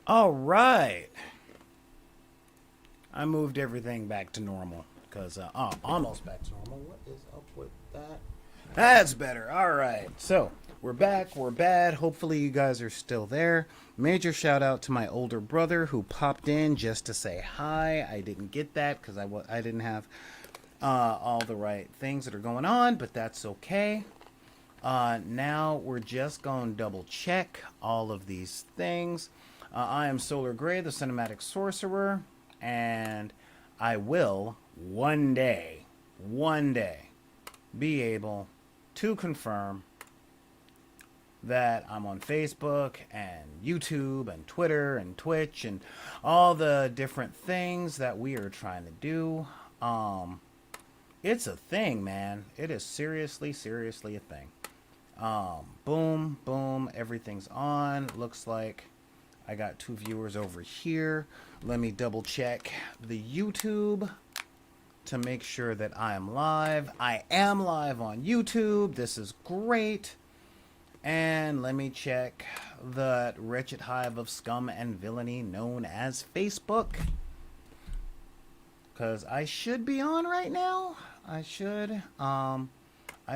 All right. I moved everything back to normal because almost back to normal. What is up with that? That's better. All right. So we're back. We're bad. Hopefully you guys are still there. Major shout out to my older brother who popped in just to say hi. I didn't get that because I didn't have all the right things that are going on, but that's okay. Now we're just going to double check all of these things. I am Solar Gray, the Cinematic Sorcerer, and I will one day, be able to confirm that I'm on Facebook and YouTube and Twitter and Twitch and all the different things that we are trying to do. It's a thing, man. It is seriously, seriously a thing. Boom, boom, everything's on. Looks like I got 2 viewers over here. Let me double check the YouTube to make sure that I am live. I am live on YouTube. This is great. And let me check the wretched hive of scum and villainy known as Facebook. Because I should be on right now. I should. I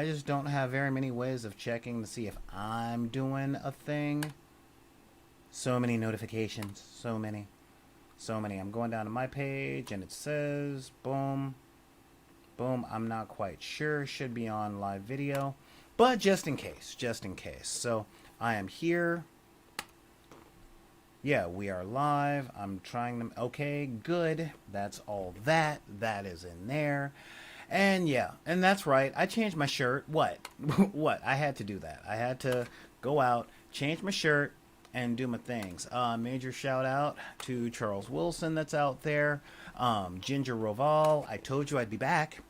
just don't have very many ways of checking to see if I'm doing a thing. So many notifications. So many. So many. I'm going down to my page and it says, boom. Boom. I'm not quite sure. Should be on live video. But just in case. Just in case. So I am here. Yeah, we are live. I'm trying them. Okay, good. That's all that. That is in there. And yeah, and that's right. I changed my shirt. What? What? I had to do that. I had to go out, change my shirt, and do my things. Major shout out to Charles Wilson that's out there. Ginger Roval. I told you I'd be back.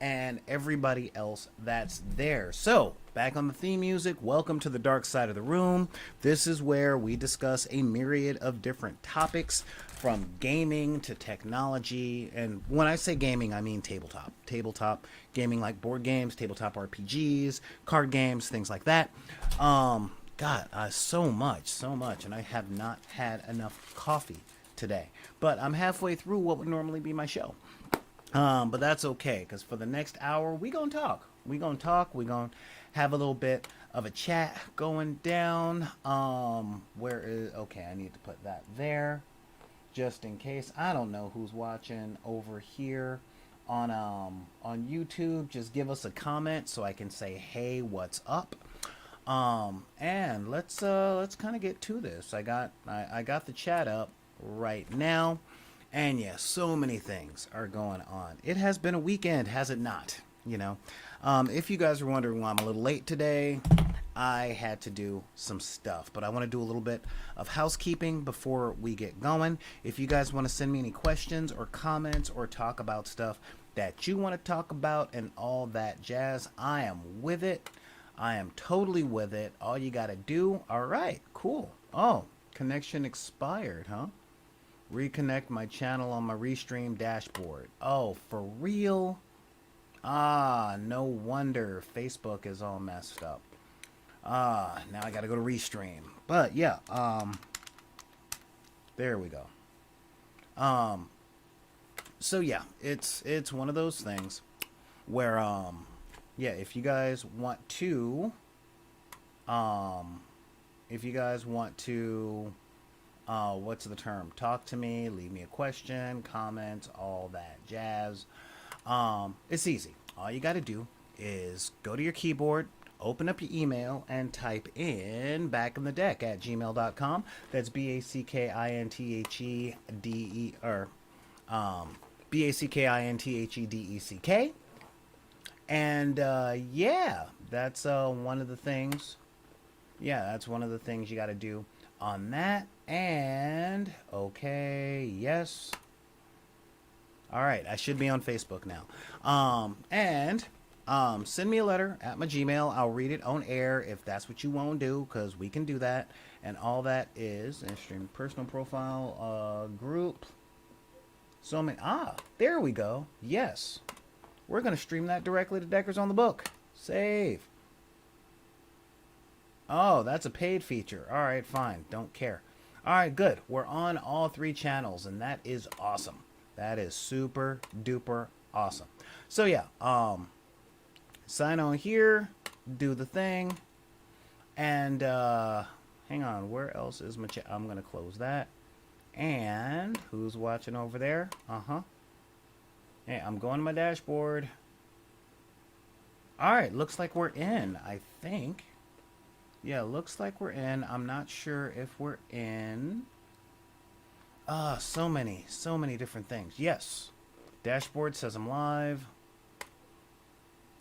And everybody else that's there. So, back on the theme music, welcome to the dark side of the room. This is where we discuss a myriad of different topics, from gaming to technology. And when I say gaming, I mean tabletop. Tabletop gaming like board games, tabletop RPGs, card games, things like that. God, so much. And I have not had enough coffee today. But I'm halfway through what would normally be my show. But that's okay, because for the next hour, we gonna talk. We gonna have a little bit of a chat going down. Where is, okay, I need to put that there, just in case. I don't know who's watching over here on YouTube. Just give us a comment so I can say, hey, what's up? And let's kind of get to this. I got the chat up right now. And yes, so many things are going on. It has been a weekend, has it not? You know, if you guys are wondering why I'm a little late today, I had to do some stuff. But I want to do a little bit of housekeeping before we get going. If you guys want to send me any questions or comments or talk about stuff that you want to talk about and all that jazz, I am with it. I am totally with it. All you got to do, all right, cool. Oh, connection expired, huh? Reconnect my channel on my Restream dashboard. Oh, for real? Ah, no wonder Facebook is all messed up. Now I gotta go to Restream. But yeah, there we go. So yeah, it's one of those things where yeah, if you guys want to what's the term? Talk to me, leave me a question, comment, all that jazz. It's easy. All you got to do is go to your keyboard, open up your email, and type in back in the deck at gmail.com. That's BACKINTHEDE or BACKINTHEDECK. And yeah, that's one of the things. Yeah, that's one of the things you got to do on that. And okay, yes, all right, I should be on Facebook now. And send me a letter at my Gmail. I'll read it on air if that's what you want to do, because we can do that. And all that is stream personal profile, group. So many. There we go. Yes, we're gonna stream that directly to Deckers on the Book. Save. Oh, that's a paid feature. All right, fine. Don't care. All right, good. We're on all three channels, and that is awesome. That is super duper awesome. So yeah, sign on here, do the thing, and hang on. Where else is my chat? I'm gonna close that. And who's watching over there? Hey, I'm going to my dashboard. All right, looks like we're in. I think. Yeah, looks like we're in. I'm not sure if we're in. So many different things. Yes. Dashboard says I'm live.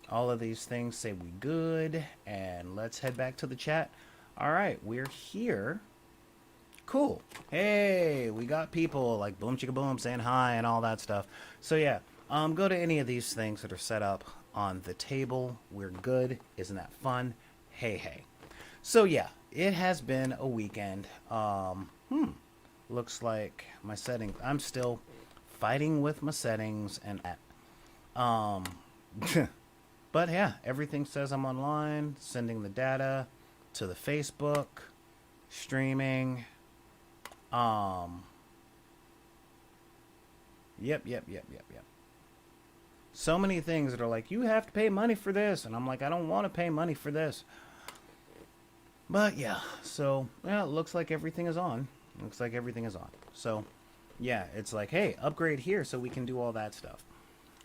All of these things say we good. And let's head back to the chat. All right, we're here. Cool. Hey, we got people like Boom Chicka Boom saying hi and all that stuff. So yeah, go to any of these things that are set up on the table. We're good. Isn't that fun? Hey. So yeah, it has been a weekend. Looks like my settings. I'm still fighting with my settings and but yeah, everything says I'm online, sending the data to the Facebook, streaming. Yep. So many things that are like, you have to pay money for this, and I'm like, I don't want to pay money for this. But yeah, so yeah, it looks like everything is on. So yeah, it's like, hey, upgrade here so we can do all that stuff.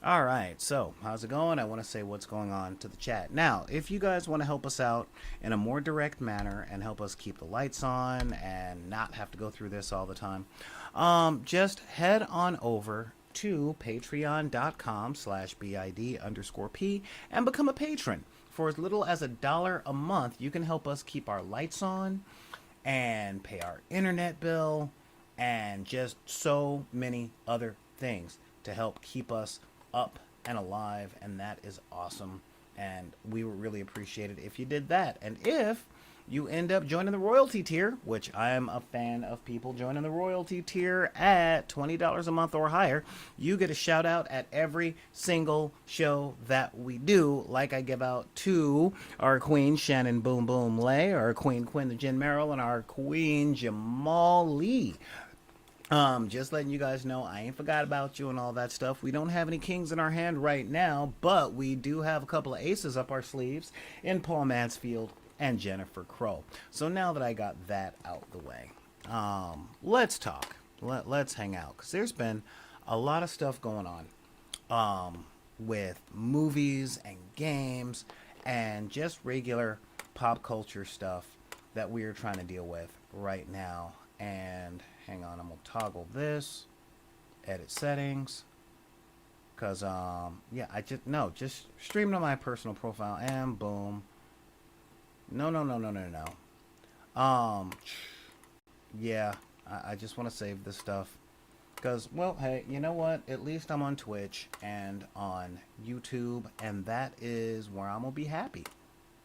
All right, so how's it going? I want to say what's going on to the chat. Now, if you guys want to help us out in a more direct manner and help us keep the lights on and not have to go through this all the time, just head on over to patreon.com/BID_P and become a patron. For as little as $1 a month, you can help us keep our lights on and pay our internet bill and just so many other things to help keep us up and alive, and that is awesome. And we would really appreciate it if you did that. And if you end up joining the royalty tier, which I am a fan of people joining the royalty tier at $20 a month or higher, you get a shout out at every single show that we do, like I give out to our queen Shannon Boom Boom Lay, our queen Quinn the Jen Merrill, and our queen Jamal Lee. Just letting you guys know, I ain't forgot about you and all that stuff. We don't have any kings in our hand right now, but we do have a couple of aces up our sleeves in Paul Mansfield and Jennifer Crow. So now that I got that out the way, let's talk. Let's hang out, because there's been a lot of stuff going on with movies and games and just regular pop culture stuff that we are trying to deal with right now. And hang on, I'm gonna toggle this, edit settings, because yeah, just stream to my personal profile and boom. No. Yeah, I just want to save this stuff because, well, hey, you know what? At least I'm on Twitch and on YouTube, and that is where I'm gonna be happy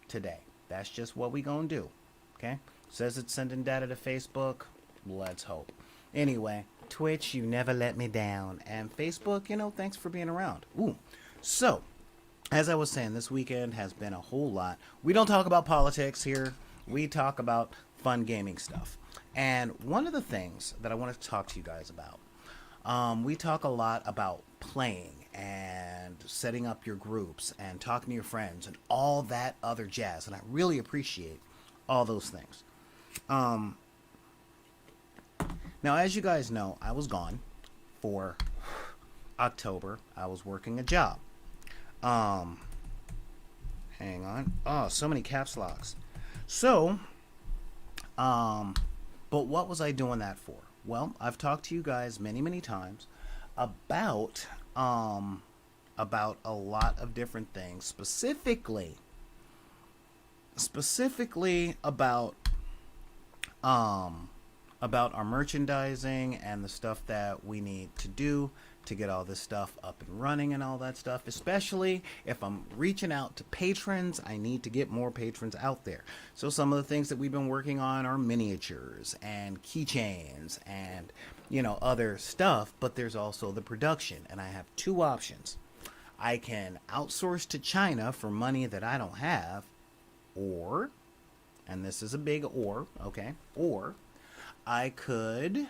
today. That's just what we gonna do. Okay? Says it's sending data to Facebook. Let's hope. Anyway, Twitch, you never let me down, and Facebook, thanks for being around. Ooh, so. As I was saying, this weekend has been a whole lot. We don't talk about politics here. We talk about fun gaming stuff. And one of the things that I want to talk to you guys about, we talk a lot about playing and setting up your groups and talking to your friends and all that other jazz. And I really appreciate all those things. Now, as you guys know, I was gone for October. I was working a job. Hang on. Oh, so many caps locks. So, but what was I doing that for? Well, I've talked to you guys many times about a lot of different things, specifically about our merchandising and the stuff that we need to do to get all this stuff up and running and all that stuff. Especially if I'm reaching out to patrons, I need to get more patrons out there. So some of the things that we've been working on are miniatures and keychains and other stuff, but there's also the production, and I have two options. I can outsource to China for money that I don't have, or, and this is a big or, okay, or I could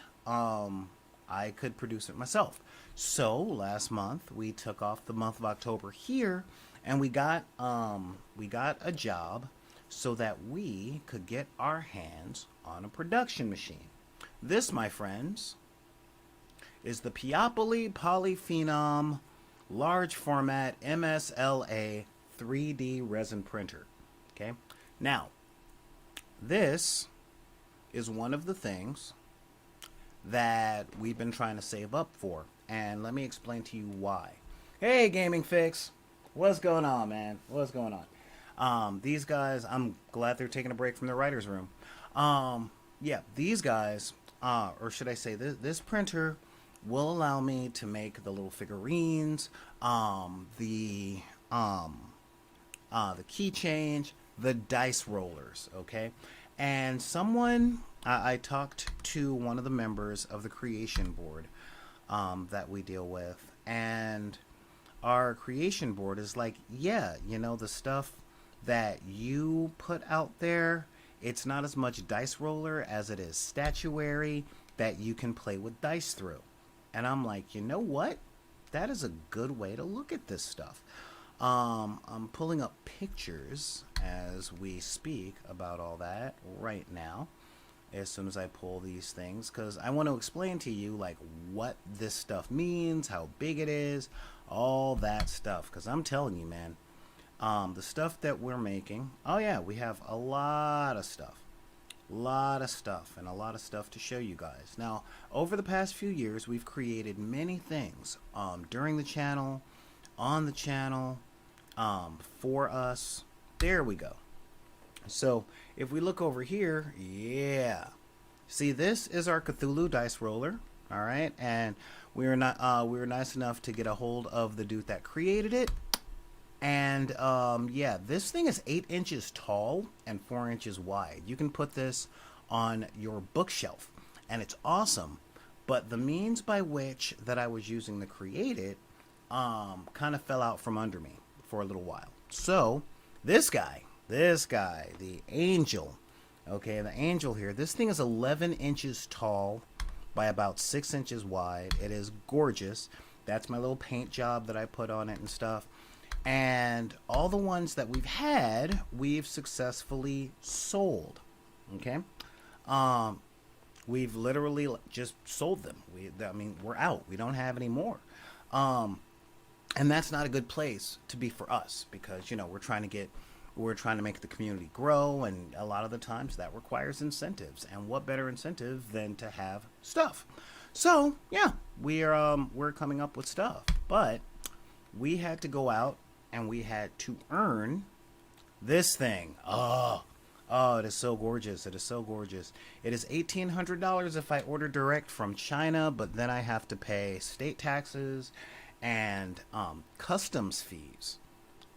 I could produce it myself. So last month we took off the month of October here, and we got a job so that we could get our hands on a production machine. This, my friends, is the Peopoly Polyphenom large format MSLA 3D resin printer. Okay? Now, this is one of the things that we've been trying to save up for. And let me explain to you why. Hey, Gaming Fix. What's going on, man? What's going on? These guys, I'm glad they're taking a break from the writer's room. Yeah, these guys, or should I say, this printer will allow me to make the little figurines, the key change, the dice rollers, okay? And I talked to one of the members of the creation board that we deal with, and our creation board is like, yeah, the stuff that you put out there, it's not as much dice roller as it is statuary that you can play with dice through. And I'm like, you know what? That is a good way to look at this stuff. I'm pulling up pictures as we speak about all that right now, as soon as I pull these things, because I want to explain to you like what this stuff means, how big it is, all that stuff, because I'm telling you, man, the stuff that we're making, oh yeah, we have a lot of stuff and a lot of stuff to show you guys. Now, over the past few years, we've created many things during the channel, on the channel, for us. There we go. So if we look over here, yeah, see, this is our Cthulhu dice roller. All right, and we were nice enough to get a hold of the dude that created it. And yeah, this thing is 8 inches tall and 4 inches wide. You can put this on your bookshelf, and it's awesome. But the means by which that I was using to create it kind of fell out from under me for a little while. So this guy, the angel, okay, the angel here, this thing is 11 inches tall by about 6 inches wide. It is gorgeous. That's my little paint job that I put on it and stuff. And all the ones that we've had, we've successfully sold. Okay, we've literally just sold them. We're out. We don't have any more. And that's not a good place to be for us, because we're trying to make the community grow, and a lot of the times that requires incentives. And what better incentive than to have stuff? So yeah, we're coming up with stuff, but we had to go out and we had to earn this thing. Oh, it is so gorgeous. It is so gorgeous. It is $1,800 if I order direct from China, but then I have to pay state taxes and customs fees,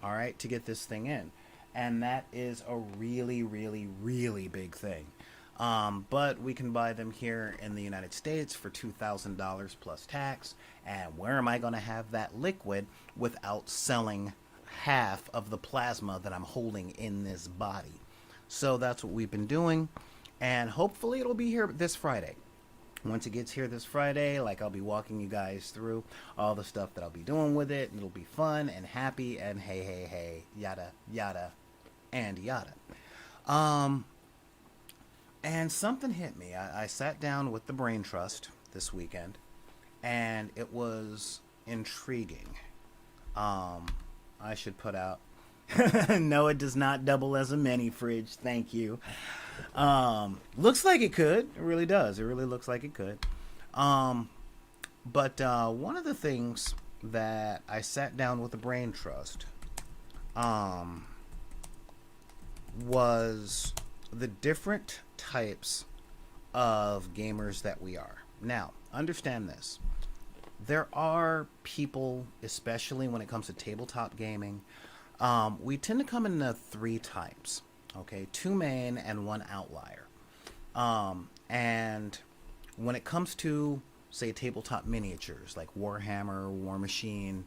all right, to get this thing in. And that is a really, really, really big thing. But we can buy them here in the United States for $2,000 plus tax. And where am I going to have that liquid without selling half of the plasma that I'm holding in this body? So that's what we've been doing. And hopefully it'll be here this Friday. Once it gets here this Friday, like, I'll be walking you guys through all the stuff that I'll be doing with it. And it'll be fun and happy and hey, yada, yada, and yada. And something hit me. I sat down with the Brain Trust this weekend, and it was intriguing. I should put out, no, it does not double as a mini fridge. Thank you. Looks like it could. It really does. It really looks like it could. But one of the things that I sat down with the Brain Trust was the different types of gamers that we are. Now, understand this. There are people, especially when it comes to tabletop gaming, we tend to come in 3 types. Okay, 2 main and 1 outlier. And when it comes to, say, tabletop miniatures like Warhammer, War Machine,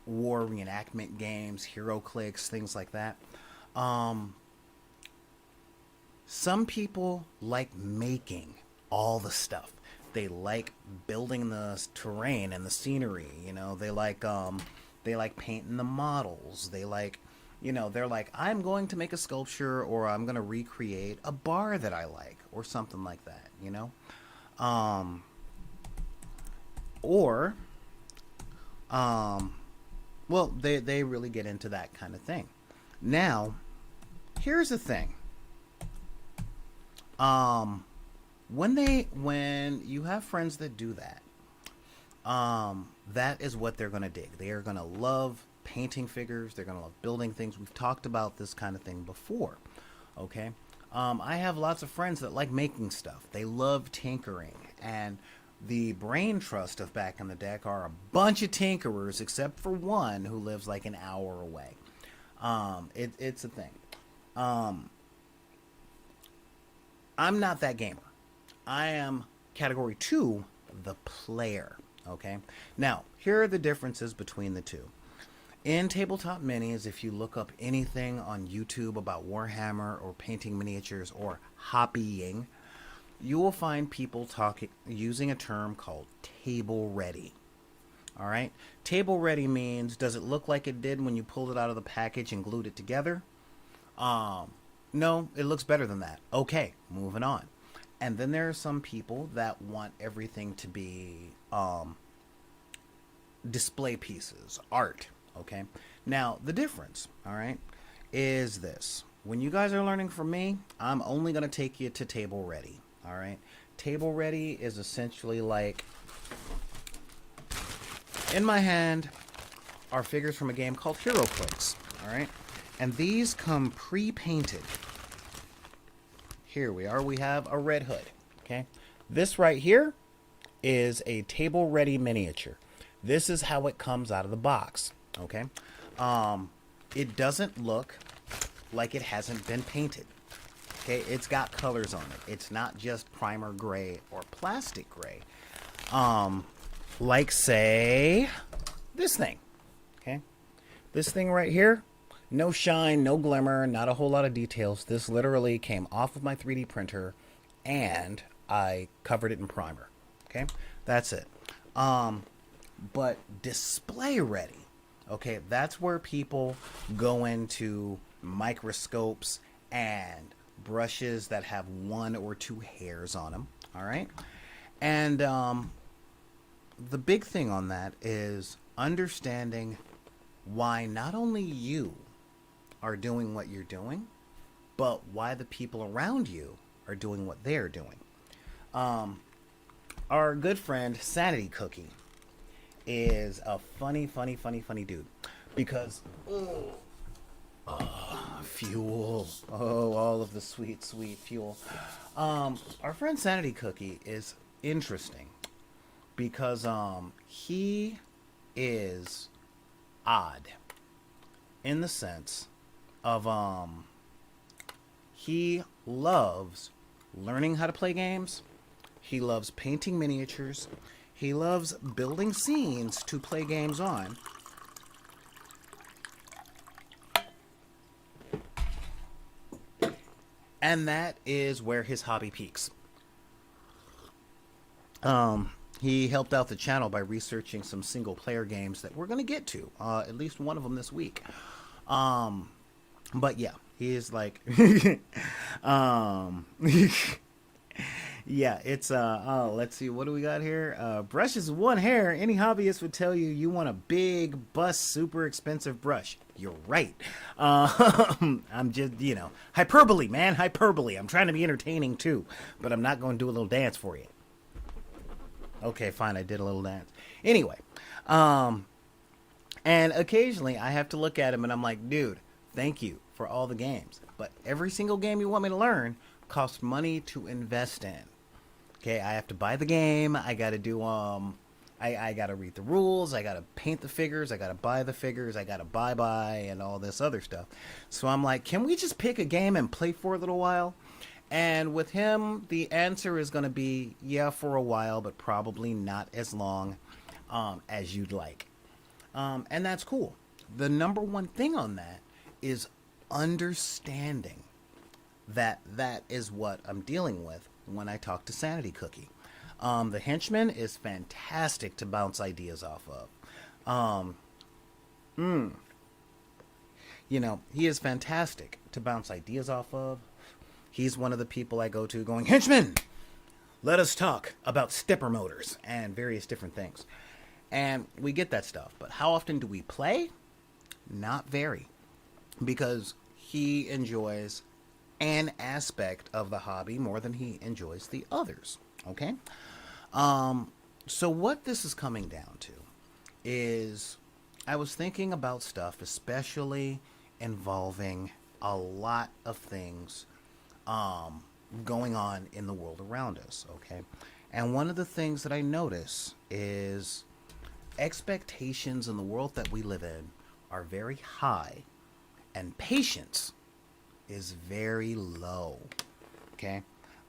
war reenactment games, HeroClix, things like that, Some people like making all the stuff. They like building the terrain and the scenery. You know, they like painting the models. They like, you know, they're like, I'm going to make a sculpture or I'm going to recreate a bar that I like or something like that. You know, um, or um, well, they really get into that kind of thing. Now, here's the thing. Um, when you have friends that do that, that is what they're gonna dig. They are gonna love painting figures. They're gonna love building things. We've talked about this kind of thing before. Okay. I have lots of friends that like making stuff. They love tinkering, and the brain trust of Back in the Deck are a bunch of tinkerers, except for one who lives like an hour away. It's a thing. Um, I'm not that gamer. I am category two, the player. Okay. Now, here are the differences between the two. In tabletop minis, if you look up anything on YouTube about Warhammer or painting miniatures or hobbying, you will find people talking using a term called table ready. All right? Table ready means, does it look like it did when you pulled it out of the package and glued it together? Um, no, it looks better than that. Okay, moving on. And then there are some people that want everything to be display pieces, art. Okay. Now, the difference, all right, is this. When you guys are learning from me, I'm only going to take you to table ready. All right. Table ready is essentially like, in my hand are figures from a game called HeroClix. All right. And these come pre-painted. Here we are. We have a Red Hood. Okay. This right here is a table ready miniature. This is how it comes out of the box. Okay. Um, it doesn't look like it hasn't been painted. Okay. It's got colors on it. It's not just primer gray or plastic gray. Um, like say this thing. Okay. This thing right here. No shine, no glimmer, not a whole lot of details. This literally came off of my 3D printer and I covered it in primer. Okay, that's it. Um, but display ready. Okay, that's where people go into microscopes and brushes that have one or two hairs on them. All right, and the big thing on that is understanding why not only you are doing what you're doing, but why the people around you are doing what they're doing. Um, our good friend Sanity Cookie is a funny dude because fuel. Oh, all of the sweet fuel. Our friend Sanity Cookie is interesting because he is odd in the sense of he loves learning how to play games. He loves painting miniatures. He loves building scenes to play games on. And that is where his hobby peaks. He helped out the channel by researching some single player games that we're going to get to, at least one of them this week. Um, but yeah, he is like, um, yeah, it's, oh, let's see, what do we got here? Brushes one hair. Any hobbyist would tell you you want a big, bust, super expensive brush. You're right. I'm just, you know, hyperbole, man, hyperbole. I'm trying to be entertaining too, but I'm not going to do a little dance for you. Okay, fine, I did a little dance. Anyway, um, and occasionally I have to look at him and I'm like, dude, thank you for all the games. But every single game you want me to learn costs money to invest in. Okay, I have to buy the game. I got to do, I got to read the rules. I got to paint the figures. I got to buy the figures. I got to buy and all this other stuff. So I'm like, can we just pick a game and play for a little while? And with him, the answer is going to be, yeah, for a while, but probably not as long as you'd like. And that's cool. The number one thing on that is understanding that is what I'm dealing with when I talk to Sanity Cookie. The henchman is fantastic to bounce ideas off of. Um, he is fantastic to bounce ideas off of. He's one of the people I go to going, henchman, let us talk about stepper motors and various different things. And we get that stuff. But how often do we play? Not very. Because he enjoys an aspect of the hobby more than he enjoys the others. Okay? So what this is coming down to is I was thinking about stuff, especially involving a lot of things going on in the world around us, okay? And one of the things that I notice is expectations in the world that we live in are very high, and patience is very low, okay?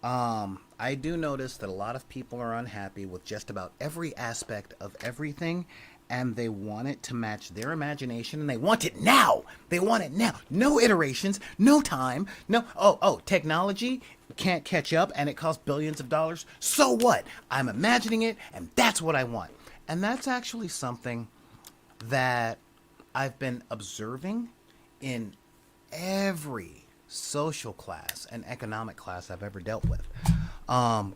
I do notice that a lot of people are unhappy with just about every aspect of everything, and they want it to match their imagination, and they want it now. They want it now. No iterations, no time, no. Technology can't catch up, and it costs billions of dollars. So what? I'm imagining it, and that's what I want. And that's actually something that I've been observing in every social class and economic class I've ever dealt with.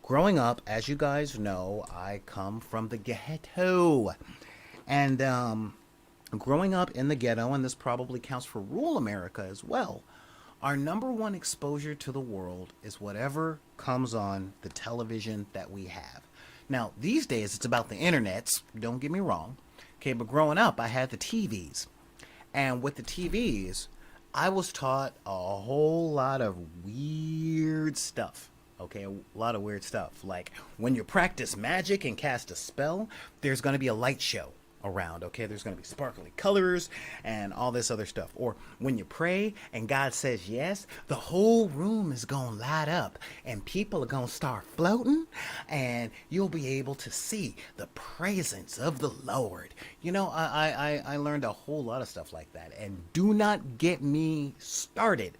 Growing up, as you guys know, I come from the ghetto. And growing up in the ghetto, and this probably counts for rural America as well, our number one exposure to the world is whatever comes on the television that we have. Now, these days, it's about the internets, don't get me wrong. Okay, but growing up, I had the TVs. And with the TVs, I was taught a whole lot of weird stuff. Okay, a lot of weird stuff. Like, when you practice magic and cast a spell, there's going to be a light show around, okay? There's going to be sparkly colors and all this other stuff. Or when you pray and God says yes, the whole room is going to light up and people are going to start floating and you'll be able to see the presence of the Lord. I learned a whole lot of stuff like that. And do not get me started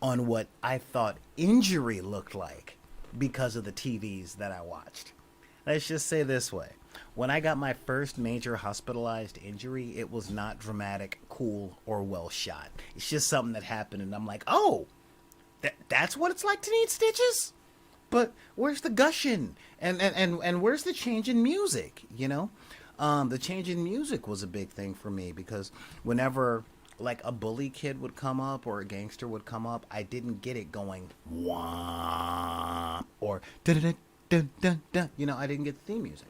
on what I thought injury looked like because of the TVs that I watched. Let's just say this way. When I got my first major hospitalized injury, it was not dramatic, cool, or well shot. It's just something that happened, and I'm like, oh, that's what it's like to need stitches? But where's the gushing? And where's the change in music, The change in music was a big thing for me because whenever, like, a bully kid would come up or a gangster would come up, I didn't get it going, wah, or da-da-da-da-da-da. I didn't get the theme music.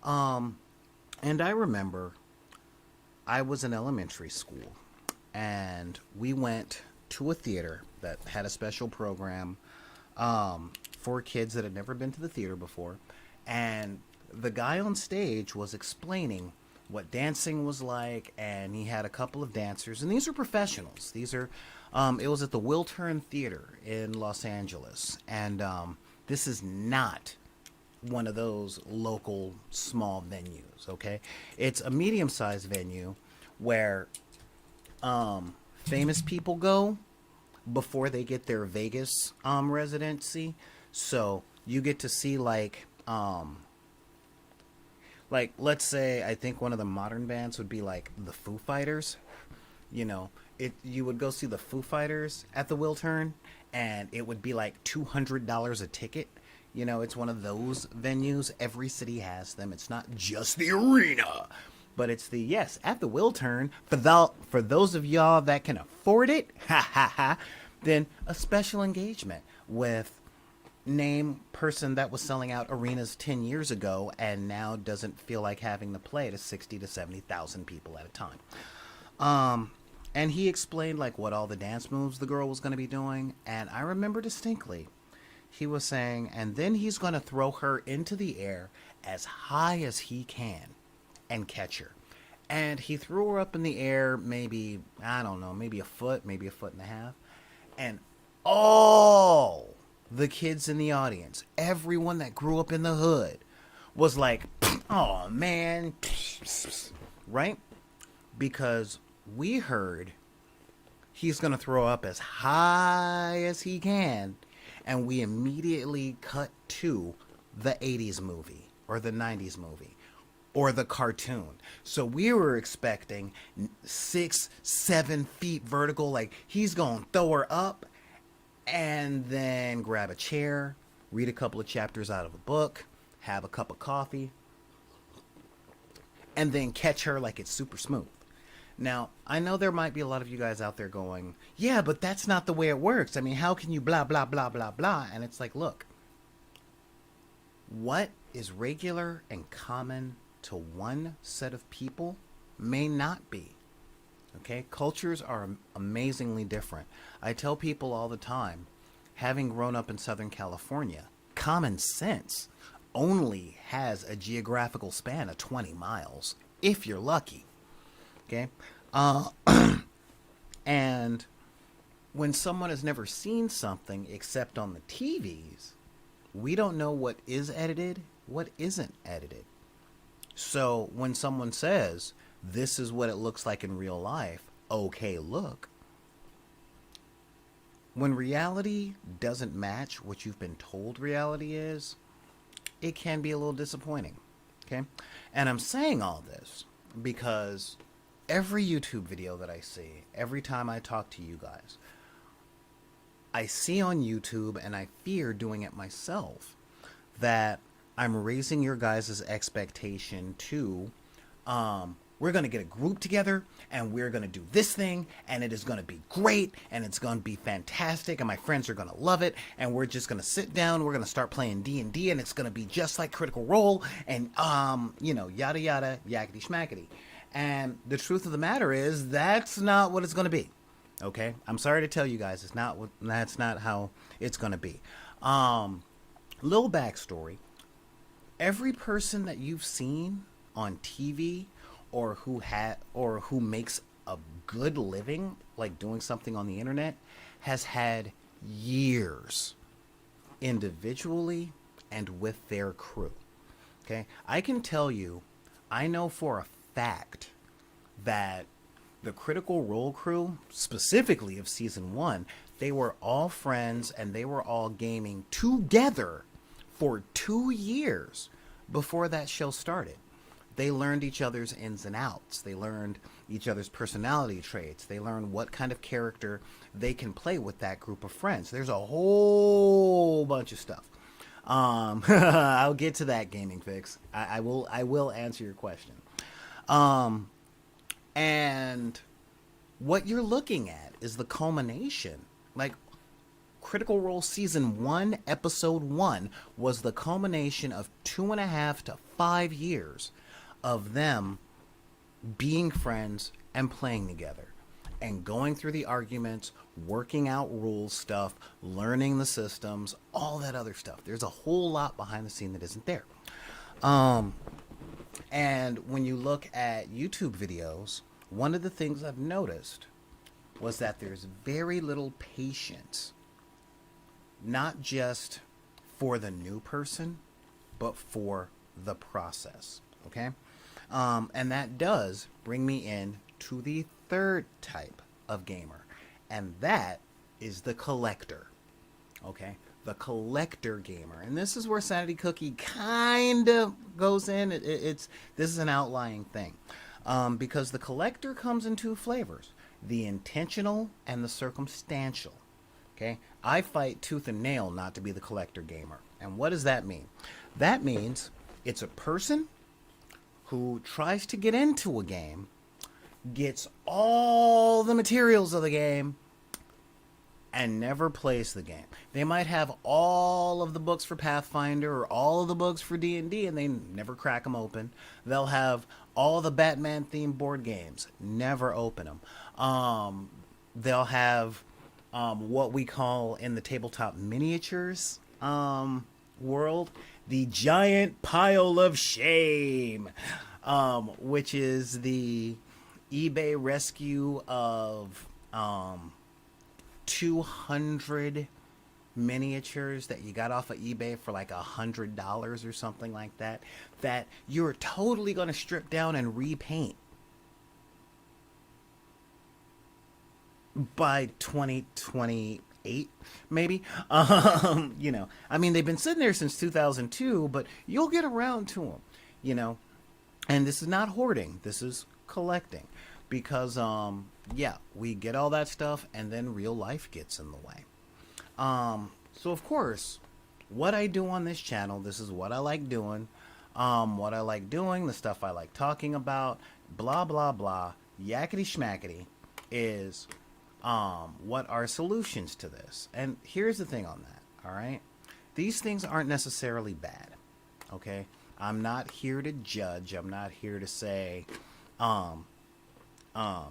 And I remember I was in elementary school and we went to a theater that had a special program for kids that had never been to the theater before. And the guy on stage was explaining what dancing was like, and he had a couple of dancers, and these are professionals. These are, it was at the Wiltern Theater in Los Angeles, and this is not one of those local small venues, okay? It's a medium-sized venue where famous people go before they get their Vegas residency. So you get to see like let's say I think one of the modern bands would be like the Foo Fighters. You would go see the Foo Fighters at the Wiltern and it would be like $200 a ticket. It's one of those venues. Every city has them. It's not just the arena, but it's at the Wiltern. For those of y'all that can afford it, then a special engagement with name person that was selling out arenas 10 years ago and now doesn't feel like having to play to 60 to 70,000 people at a time. And he explained like what all the dance moves the girl was going to be doing, and I remember distinctly. He was saying, and then he's going to throw her into the air as high as he can and catch her. And he threw her up in the air maybe, I don't know, maybe a foot, maybe a foot and a half. And all the kids in the audience, everyone that grew up in the hood, was like, oh man, right? Because we heard he's going to throw up as high as he can, and we immediately cut to the 80s movie or the 90s movie or the cartoon. So we were expecting 6, 7 feet vertical, like he's going to throw her up and then grab a chair, read a couple of chapters out of a book, have a cup of coffee, and then catch her like it's super smooth. Now, I know there might be a lot of you guys out there going, yeah, but that's not the way it works. I mean, how can you blah, blah, blah, blah, blah? And it's like, look, what is regular and common to one set of people may not be. Okay? Cultures are amazingly different. I tell people all the time, having grown up in Southern California, common sense only has a geographical span of 20 miles, if you're lucky. Okay? And when someone has never seen something except on the TVs, we don't know what is edited, what isn't edited. So when someone says, this is what it looks like in real life, okay, look. When reality doesn't match what you've been told reality is, it can be a little disappointing. Okay? And I'm saying all this because every YouTube video that I see, every time I talk to you guys, I see on YouTube, and I fear doing it myself, that I'm raising your guys' expectation to, we're going to get a group together, and we're going to do this thing, and it is going to be great, and it's going to be fantastic, and my friends are going to love it, and we're just going to sit down, we're going to start playing D&D, and it's going to be just like Critical Role, and, yada yada, yakety schmackety. And the truth of the matter is, that's not what it's going to be. Okay, I'm sorry to tell you guys, that's not how it's gonna be. Little backstory: every person that you've seen on TV, or who makes a good living, like doing something on the internet, has had years, individually and with their crew. Okay, I can tell you, I know for a fact that the Critical Role crew, specifically of season 1, they were all friends and they were all gaming together for 2 years before that show started. They learned each other's ins and outs. They learned each other's personality traits. They learned what kind of character they can play with that group of friends. There's a whole bunch of stuff. I'll get to that, Gaming Fix. I will answer your question. And what you're looking at is the culmination. Like, Critical Role Season 1, Episode 1 was the culmination of 2.5 to 5 years of them being friends and playing together and going through the arguments, working out rules stuff, learning the systems, all that other stuff. There's a whole lot behind the scene that isn't there. And when you look at YouTube videos, one of the things I've noticed was that there's very little patience, not just for the new person, but for the process. Okay? And that does bring me in to the third type of gamer, and that is the collector. Okay? The collector gamer. And this is where Sanity Cookie kind of goes in. This is an outlying thing. Because the collector comes in 2 flavors: the intentional and the circumstantial. Okay? I fight tooth and nail not to be the collector gamer. And what does that mean? That means it's a person who tries to get into a game, gets all the materials of the game, and never plays the game. They might have all of the books for Pathfinder or all of the books for D&D, and they never crack them open. They'll have all the Batman-themed board games, never open them. They'll have what we call in the tabletop miniatures world, the giant pile of shame, which is the eBay rescue of 200 miniatures that you got off of eBay for like $100 or something like that, that you're totally going to strip down and repaint. by 2028 maybe. I mean, they've been sitting there since 2002, but you'll get around to them, you know. And this is not hoarding, this is collecting, because yeah, we get all that stuff and then real life gets in the way. So of course, what I do on this channel, this is what I like doing. What I like doing, the stuff I like talking about, blah blah blah, yakety schmackety, is what are solutions to this. And here's the thing on that, all right? These things aren't necessarily bad, okay? I'm not here to judge. I'm not here to say,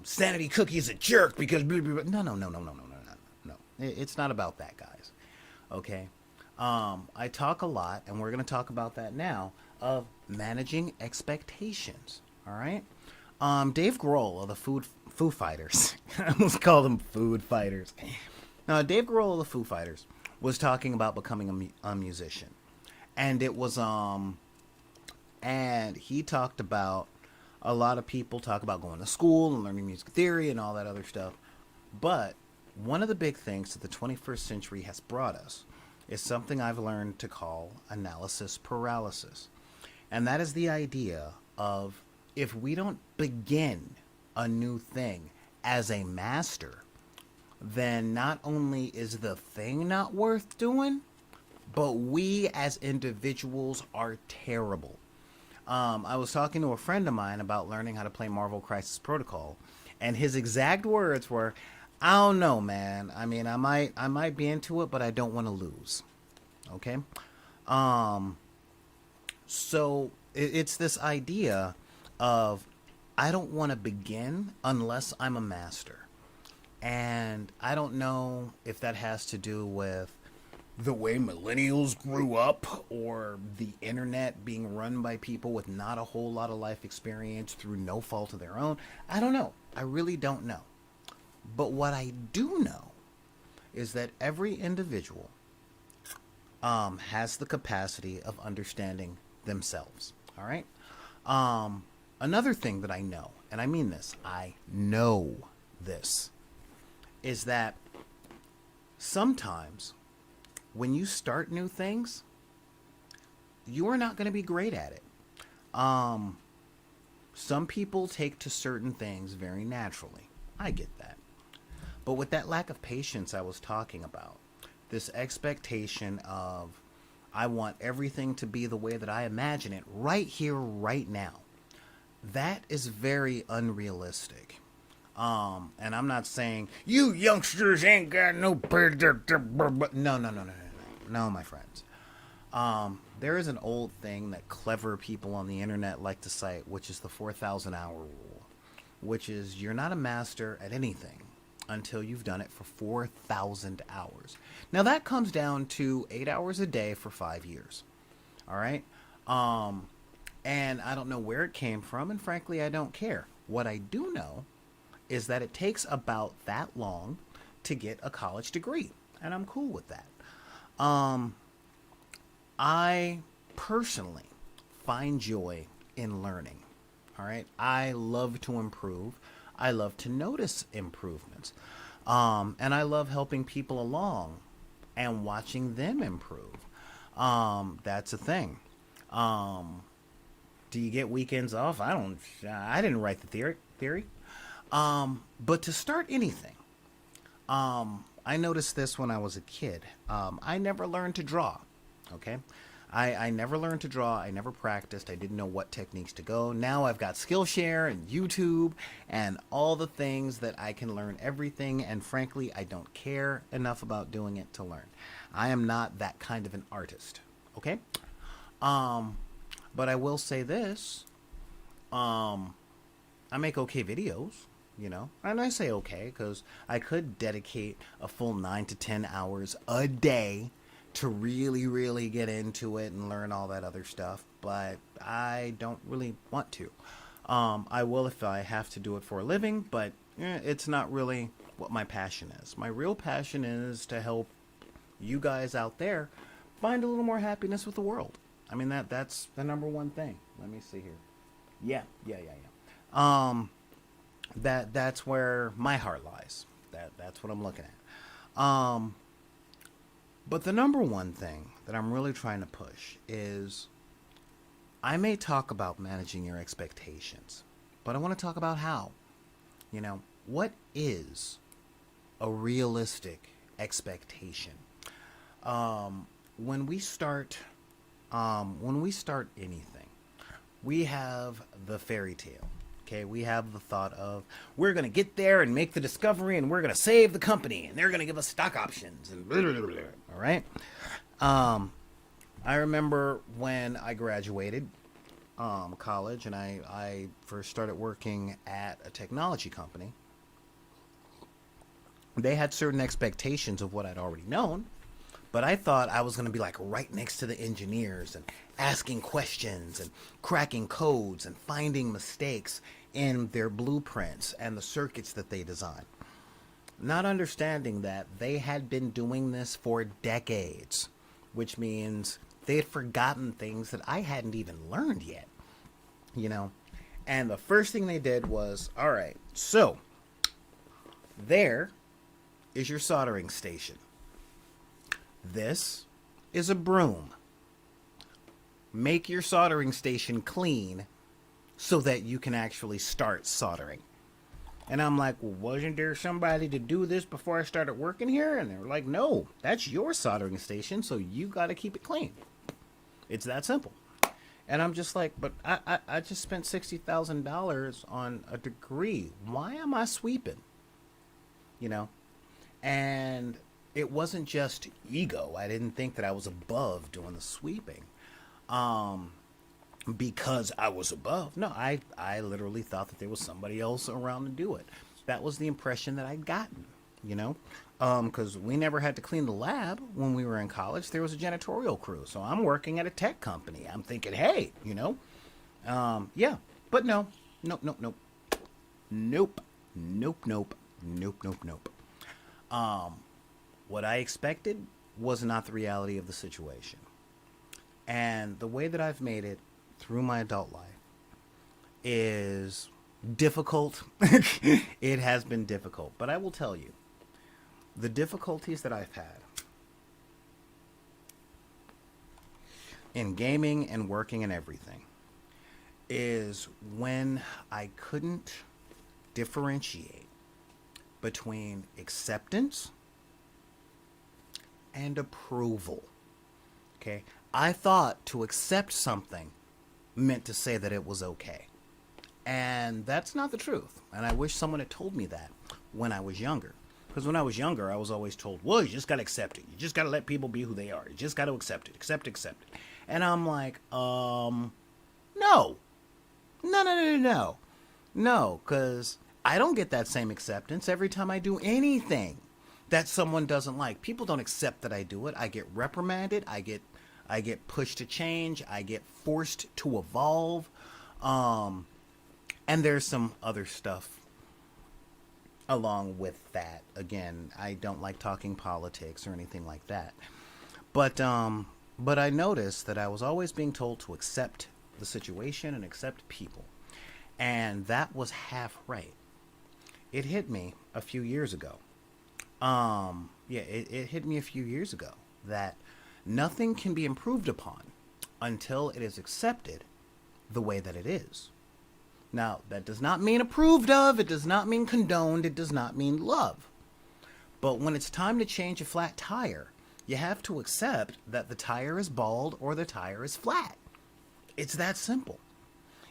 Sanity Cookie is a jerk because blah, blah, blah. No. It's not about that, guys. Okay. I talk a lot, and we're going to talk about that now, of managing expectations. All right. Dave Grohl of the Foo Fighters. I almost called them Food Fighters. Dave Grohl of the Foo Fighters was talking about becoming a musician, and it was and he talked about, a lot of people talk about going to school and learning music theory and all that other stuff, but one of the big things that the 21st century has brought us is something I've learned to call analysis paralysis. And that is the idea of, if we don't begin a new thing as a master, then not only is the thing not worth doing, but we as individuals are terrible. I was talking to a friend of mine about learning how to play Marvel Crisis Protocol, and his exact words were, "I don't know, man. I mean, I might be into it, but I don't want to lose." Okay, so it's this idea of, I don't want to begin unless I'm a master, and I don't know if that has to do with the way millennials grew up, or the internet being run by people with not a whole lot of life experience through no fault of their own. I don't know. I really don't know. But what I do know is that every individual has the capacity of understanding themselves. All right. Another thing that I know, and I mean this, I know this, is that sometimes when you start new things, you are not going to be great at it. Some people take to certain things very naturally. I get that. But with that lack of patience I was talking about, this expectation of, I want everything to be the way that I imagine it right here, right now, that is very unrealistic. And I'm not saying you youngsters ain't got no no, my friends. There is an old thing that clever people on the internet like to cite, which is the 4,000 hour rule, which is, you're not a master at anything until you've done it for 4,000 hours. Now that comes down to 8 hours a day for 5 years. All right. And I don't know where it came from, and frankly, I don't care. What I do know is that it takes about that long to get a college degree, and I'm cool with that. I personally find joy in learning. All right. I love to improve. I love to notice improvements. And I love helping people along and watching them improve. That's a thing. Do you get weekends off? I didn't write the theory. But to start anything, I noticed this when I was a kid. I never learned to draw. Okay. I never learned to draw. I never practiced. I didn't know what techniques to go. Now I've got Skillshare and YouTube and all the things that I can learn everything. And frankly, I don't care enough about doing it to learn. I am not that kind of an artist. Okay. But I will say this. I make okay videos, you know, and I say okay because I could dedicate a full 9 to 10 hours a day to really get into it and learn all that other stuff, but I don't really want to. I will if I have to do it for a living, but it's not really what my passion is. My real passion is to help you guys out there find a little more happiness with the world. I mean, that's the number one thing. Let me see here. Yeah. That's where my heart lies. That's what I'm looking at. But the number one thing that I'm really trying to push is I may talk about managing your expectations, but I want to talk about how. What is a realistic expectation? Um, when we start, when we start anything, we have the fairy tale. Okay, we have the thought of we're gonna get there and make the discovery, and we're gonna save the company, and they're gonna give us stock options, and blah, blah, blah, blah. All right. Um, I remember when I graduated college, and I first started working at a technology company. They had certain expectations of what I'd already known, but I thought I was going to be like right next to the engineers and asking questions and cracking codes and finding mistakes in their blueprints and the circuits that they design. Not understanding that they had been doing this for decades, which means they had forgotten things that I hadn't even learned yet, you know. And the first thing they did was, all right, so there is your soldering station. This is a broom. Make your soldering station clean so that you can actually start soldering. And I'm like, well, wasn't there somebody to do this before I started working here? And they were like, no, that's your soldering station, so you got to keep it clean. It's that simple. And I'm just like, but I just spent $60,000 on a degree. Why am I sweeping? You know? And it wasn't just ego. I didn't think that I was above doing the sweeping. Because I was above. No, I literally thought that there was somebody else around to do it. That was the impression that I'd gotten, you know? Because we never had to clean the lab when we were in college. There was a janitorial crew. So I'm working at a tech company. I'm thinking, hey, you know? Yeah. But no. Nope, nope, nope. Nope. Nope, nope. Nope, nope, nope. What I expected was not the reality of the situation. And the way that I've made it through my adult life is difficult. It has been difficult. But I will tell you, the difficulties that I've had in gaming and working and everything is when I couldn't differentiate between acceptance and approval. Okay? I thought to accept something meant to say that it was okay. And that's not the truth. And I wish someone had told me that when I was younger. Because when I was younger, I was always told, well, you just got to accept it. You just got to let people be who they are. You just got to accept it. Accept it. And I'm like, no. No, no, no, no, no. No, because I don't get that same acceptance every time I do anything that someone doesn't like. People don't accept that I do it. I get reprimanded. I get pushed to change. I get forced to evolve. And there's some other stuff along with that. Again, I don't like talking politics or anything like that. But I noticed that I was always being told to accept the situation and accept people. And that was half right. It hit me a few years ago. It hit me a few years ago that nothing can be improved upon until it is accepted the way that it is. Now, that does not mean approved of, it does not mean condoned, it does not mean love. But when it's time to change a flat tire, you have to accept that the tire is bald or the tire is flat. It's that simple.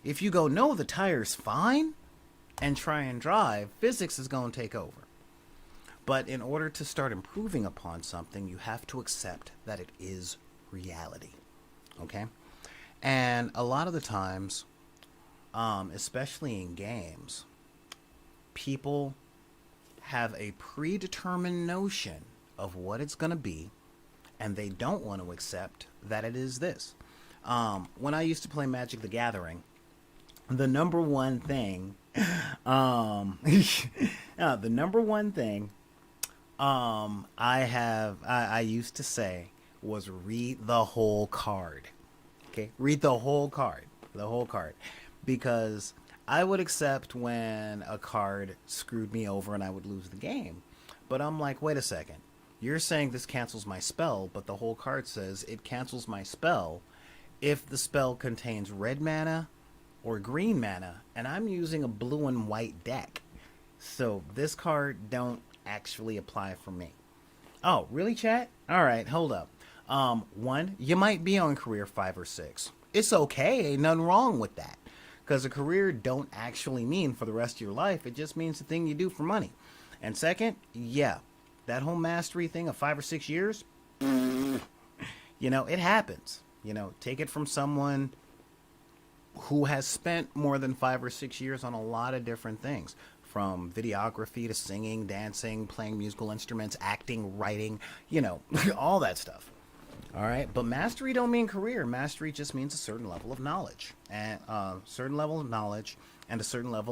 If you go, no, the tire's fine, and try and drive, physics is going to take over. But in order to start improving upon something, you have to accept that it is reality. Okay? And a lot of the times, especially in games, people have a predetermined notion of what it's going to be, and they don't want to accept that it is this. When I used to play Magic the Gathering, the number one thing, the number one thing I used to say was read the whole card. Okay, read the whole card, because I would accept when a card screwed me over and I would lose the game. But I'm like, wait a second. You're saying this cancels my spell, but the whole card says it cancels my spell if the spell contains red mana or green mana, and I'm using a blue and white deck. So this card don't actually apply for me. Oh, really, chat? All right, hold up. One, you might be on career 5 or 6. It's okay, ain't nothing wrong with that. Because a career don't actually mean for the rest of your life. It just means the thing you do for money. And second, yeah, that whole mastery thing of 5 or 6 years, it happens. Take it from someone who has spent more than 5 or 6 years on a lot of different things, from videography to singing, dancing, playing musical instruments, acting, writing, all that stuff. All right, but mastery don't mean career. Mastery just means a certain level of knowledge, and a certain level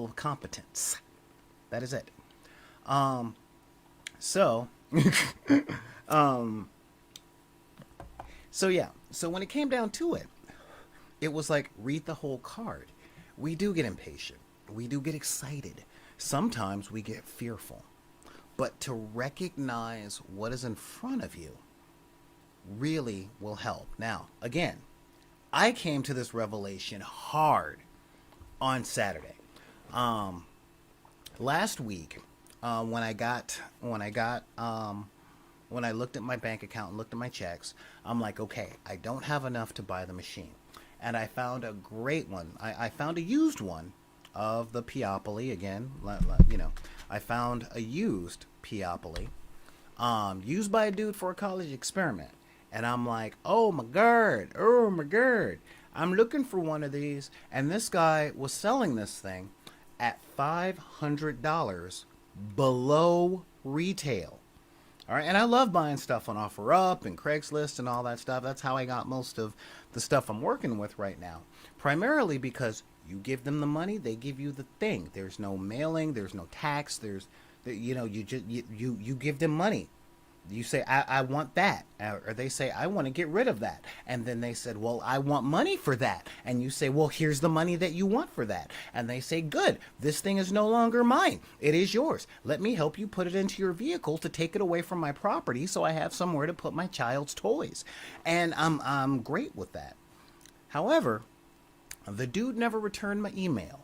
of competence. That is it. So, um, so yeah. So when it came down to it, it was like, read the whole card. We do get impatient. We do get excited. Sometimes we get fearful. But to recognize what is in front of you really will help. Now, again, I came to this revelation hard on Saturday. Last week, when I looked at my bank account and looked at my checks, I'm like, okay, I don't have enough to buy the machine. And I found a great one. I found a used one of the Peopoly again. I found a used Peopoly, used by a dude for a college experiment. And I'm like, oh my god, I'm looking for one of these. And this guy was selling this thing at $500 below retail. All right, and I love buying stuff on OfferUp and Craigslist and all that stuff. That's how I got most of the stuff I'm working with right now. Primarily because you give them the money, they give you the thing. There's no mailing, there's no tax. You give them money. You say, I want that. Or they say, I want to get rid of that. And then they said, well, I want money for that. And you say, well, here's the money that you want for that. And they say, good, this thing is no longer mine. It is yours. Let me help you put it into your vehicle to take it away from my property so I have somewhere to put my child's toys. And I'm great with that. However, the dude never returned my email.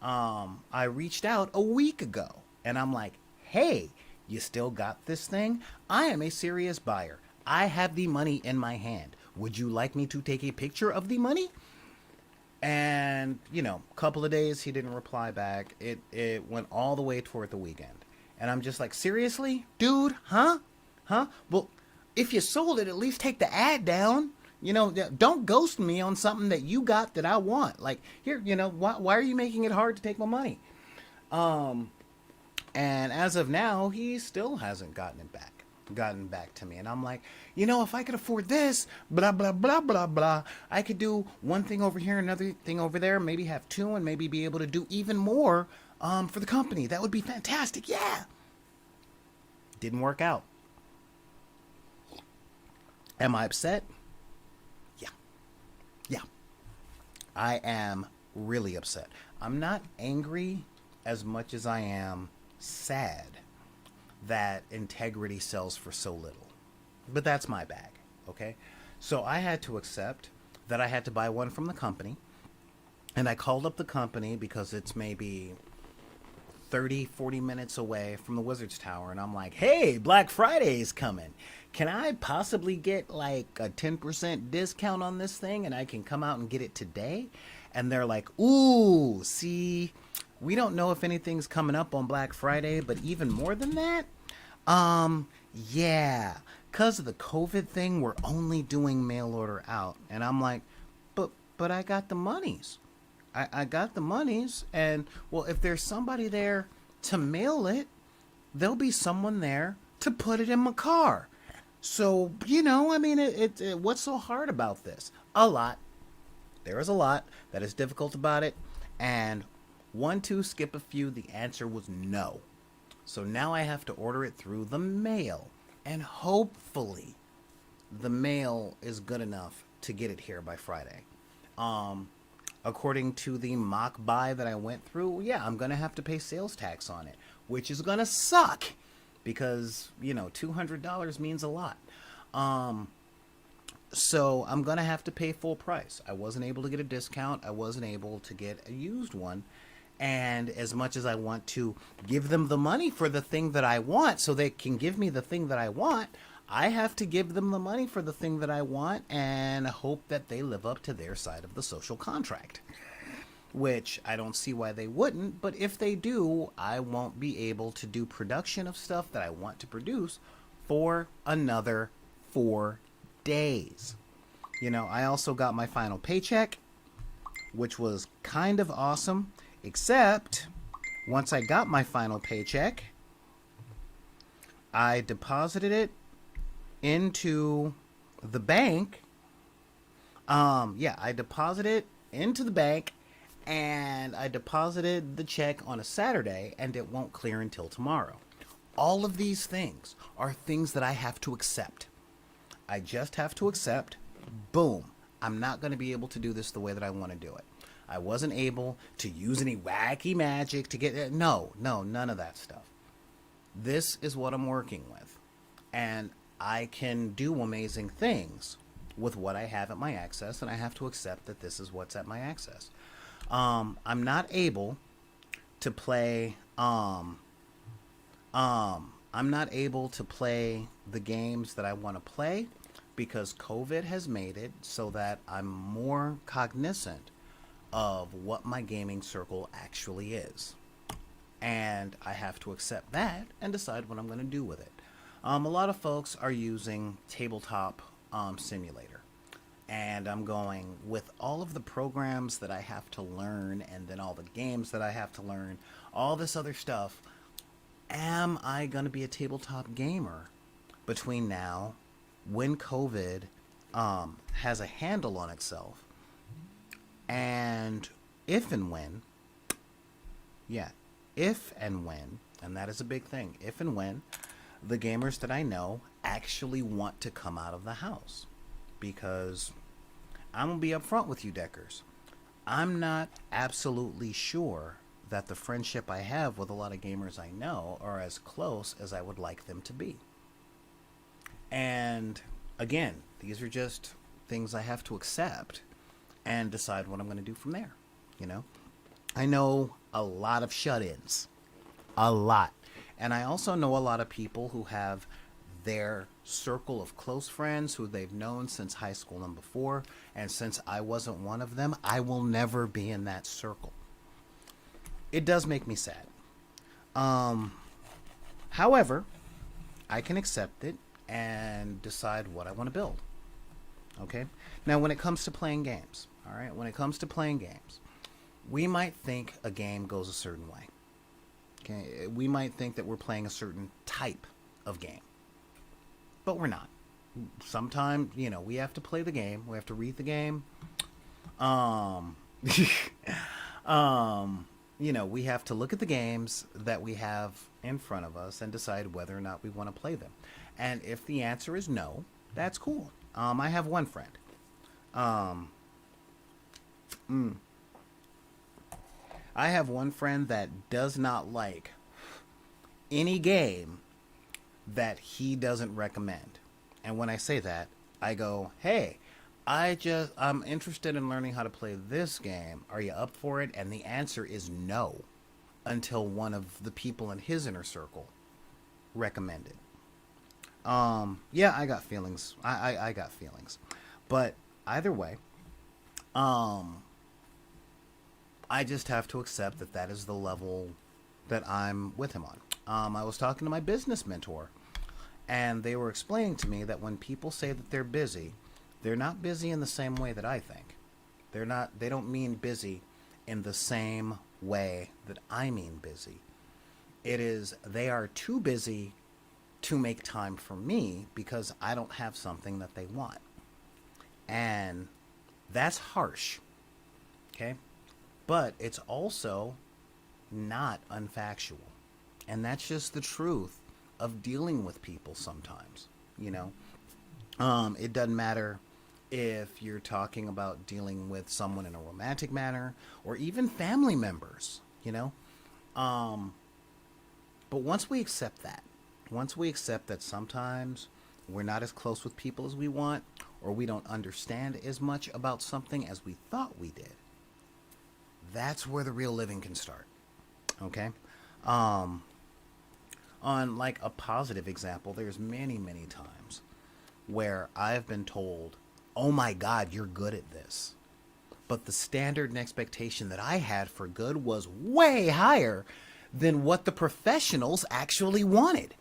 I reached out a week ago and I'm like, hey, you still got this thing? I am a serious buyer. I have the money in my hand. Would you like me to take a picture of the money? And, a couple of days he didn't reply back. It went all the way toward the weekend. And I'm just like, seriously? Dude, huh? Well, if you sold it, at least take the ad down. Don't ghost me on something that you got that I want. Like, here, why are you making it hard to take my money? And as of now, he still hasn't gotten back to me. And I'm like, if I could afford this, blah, blah, blah, blah, blah, I could do one thing over here, another thing over there, maybe have two, and maybe be able to do even more for the company. That would be fantastic. Yeah. Didn't work out. Am I upset? Yeah. I am really upset. I'm not angry as much as I am sad that integrity sells for so little. But that's my bag, okay? So I had to accept that I had to buy one from the company. And I called up the company because it's maybe 30, 40 minutes away from the Wizards Tower. And I'm like, hey, Black Friday's coming. Can I possibly get like a 10% discount on this thing and I can come out and get it today? And they're like, ooh, see, we don't know if anything's coming up on Black Friday, but even more than that, yeah, because of the COVID thing, we're only doing mail order out. And I'm like, but I got the monies. I got the monies. And, well, if there's somebody there to mail it, there'll be someone there to put it in my car. So, what's so hard about this? A lot. There is a lot that is difficult about it. And 1, 2, skip a few, the answer was no. So now I have to order it through the mail. And hopefully the mail is good enough to get it here by Friday. according to the mock buy that I went through, yeah, I'm going to have to pay sales tax on it, which is going to suck because, $200 means a lot. Um, so I'm going to have to pay full price. I wasn't able to get a discount. I wasn't able to get a used one. And as much as I want to give them the money for the thing that I want so they can give me the thing that I want, I have to give them the money for the thing that I want and hope that they live up to their side of the social contract, which I don't see why they wouldn't. But if they do, I won't be able to do production of stuff that I want to produce for another 4 days. I also got my final paycheck, which was kind of awesome, except once I got my final paycheck, I deposited it into the bank. I deposited it into the bank, and I deposited the check on a Saturday, and it won't clear until tomorrow. All of these things are things that I have to accept. I just have to accept, boom, I'm not going to be able to do this the way that I want to do it. I wasn't able to use any wacky magic to get it. No, none of that stuff. This is what I'm working with. And I can do amazing things with what I have at my access, and I have to accept that this is what's at my access. I'm not able to play. I'm not able to play the games that I want to play because COVID has made it so that I'm more cognizant of what my gaming circle actually is. And I have to accept that and decide what I'm going to do with it. A lot of folks are using Tabletop Simulator. And I'm going, with all of the programs that I have to learn and then all the games that I have to learn, all this other stuff, am I going to be a tabletop gamer between now, when COVID has a handle on itself, and if and when, and that is a big thing, if and when the gamers that I know actually want to come out of the house. Because I'm going to be upfront with you, Deckers. I'm not absolutely sure that the friendship I have with a lot of gamers I know are as close as I would like them to be. And again, these are just things I have to accept and decide what I'm going to do from there. I know a lot of shut-ins. A lot. And I also know a lot of people who have their circle of close friends who they've known since high school and before. And since I wasn't one of them, I will never be in that circle. It does make me sad. However, I can accept it and decide what I want to build. Okay? Now, when it comes to playing games, all right, we might think a game goes a certain way. Okay? We might think that we're playing a certain type of game. But we're not. Sometimes, we have to play the game. We have to read the game. We have to look at the games that we have in front of us and decide whether or not we want to play them. And if the answer is no, that's cool. I have one friend. I have one friend that does not like any game that he doesn't recommend. And when I say that, I go, hey, I'm interested in learning how to play this game. Are you up for it? And the answer is no, until one of the people in his inner circle recommended. I got feelings. I got feelings. But either way, I just have to accept that that is the level that I'm with him on. I was talking to my business mentor, and they were explaining to me that when people say that they're not busy in the same way that I think. They don't mean busy in the same way that I mean busy. It is, they are too busy to make time for me because I don't have something that they want. And that's harsh. Okay? But it's also not unfactual. And that's just the truth of dealing with people sometimes. It doesn't matter if you're talking about dealing with someone in a romantic manner or even family members, you know. Um, but once we accept that sometimes we're not as close with people as we want, or we don't understand as much about something as we thought we did, that's where the real living can start. Okay? Um, on like a positive example, there's many times where I've been told, "Oh my god, you're good at this." But the standard and expectation that I had for good was way higher than what the professionals actually wanted.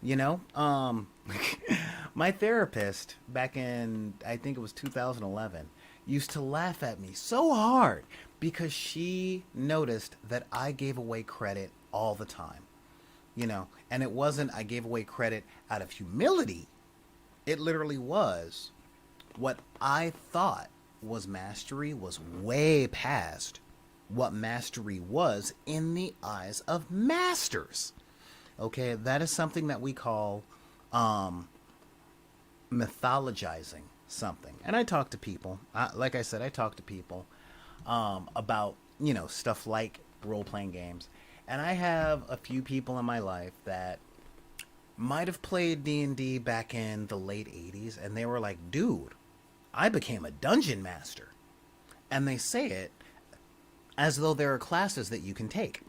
You know, my therapist back in, I think it was 2011, used to laugh at me so hard because she noticed that I gave away credit all the time. You know, and it wasn't I gave away credit out of humility. It literally was what I thought was mastery was way past what mastery was in the eyes of masters. Okay, that is something that we call um, mythologizing something. And I talk to people, like I said, I talk to people about, you know, stuff like role playing games. And I have a few people in my life that might have played D&D back in the late 80s, and they were like, dude, I became a dungeon master. And they say it as though there are classes that you can take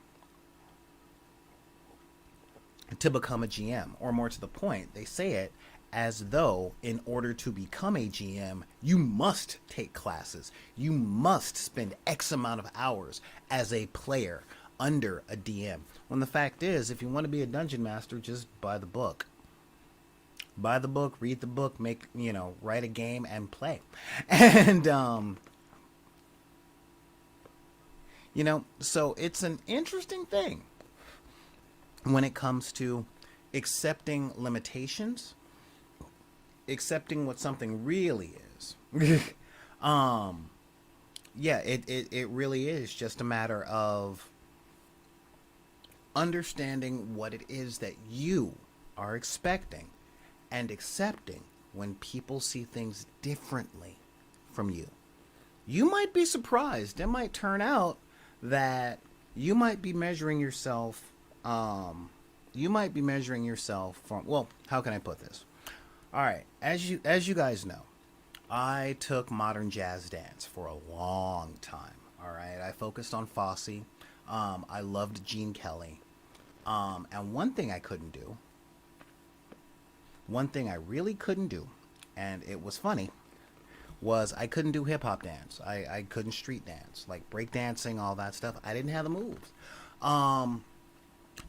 to become a GM. Or more to the point, they say it as though in order to become a GM, you must take classes. You must spend X amount of hours as a player under a DM. When the fact is, if you want to be a dungeon master, just buy the book. Buy the book, read the book, make, you know, write a game and play. And, you know, so it's an interesting thing when it comes to accepting limitations, accepting what something really is. um, yeah, it really is just a matter of understanding what it is that you are expecting and accepting when people see things differently from you. You might be surprised. It might turn out that you might be measuring yourself. You might be measuring yourself from. Well, how can I put this? All right, as you guys know, I took modern jazz dance for a long time. All right, I focused on Fosse. I loved Gene Kelly. And one thing I couldn't do, one thing I really couldn't do, and it was funny, was I couldn't do hip hop dance. I couldn't street dance, like break dancing, all that stuff. I didn't have the moves. Um,